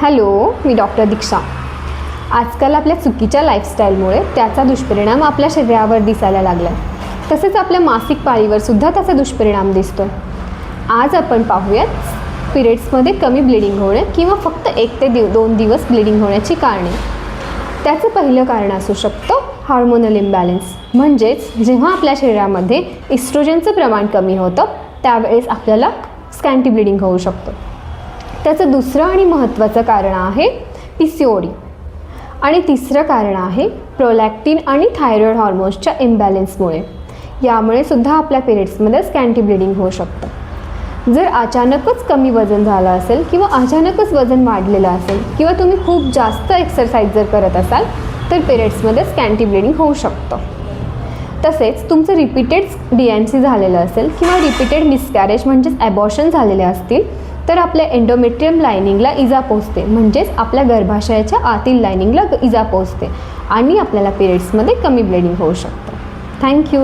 Hello, मी doctor दीक्षा. आजकाल आपल्या चुकीच्या लाईफस्टाईलमुळे त्याचा दुष्परिणाम आपल्या शरीरावर दिसायला लागला आहे. तसेच आपल्या मासिक पाळीवर सुद्धा त्याचा दुष्परिणाम दिसतो. आज आपण पाहूयात पिरियड्समध्ये कमी ब्लिडिंग होणे किंवा फक्त 1 ते 2 दिवस ब्लिडिंग होण्याची कारणे. त्याचं पहिलं कारण असू शकतं हार्मोनल इम्बॅलन्स. म्हणजेच जेव्हा आपल्या शरीरामध्ये इस्ट्रोजनचं प्रमाण कमी होतं त्यावेळेस आपल्याला स्कॅन्टी ब्लिडिंग होऊ शकतं. त्याचं दुसरं आणि महत्त्वाचं कारण आहे PCOD. आणि तिसरं कारण आहे प्रोलॅक्टिन आणि थायरॉईड हॉर्मोन्सच्या इम्बॅलन्समुळे. यामुळे सुद्धा आपल्या पिरियड्समध्ये स्कॅन्टी ब्लिडिंग होऊ शकतं. जर अचानकच कमी वजन झालं असेल किंवा अचानकच वजन वाढलेलं असेल किंवा तुम्ही खूप जास्त एक्सरसाइज जर करत असाल तर पिरियड्समध्ये स्कॅन्टी ब्लिडिंग होऊ शकतं. तसेच तुमचं रिपीटेड DNC झालेलं असेल किंवा रिपीटेड मिसकॅरेज म्हणजेच ॲबॉर्शन झालेले असतील तर आपल्या एंडोमेट्रियम लायनिंगला इजा पोचते. म्हणजेच आपल्या गर्भाशयाच्या आतील लायनिंगला इजा पोचते आणि आपल्याला पिरियड्समध्ये कमी ब्लिडिंग होऊ शकतं. थँक्यू.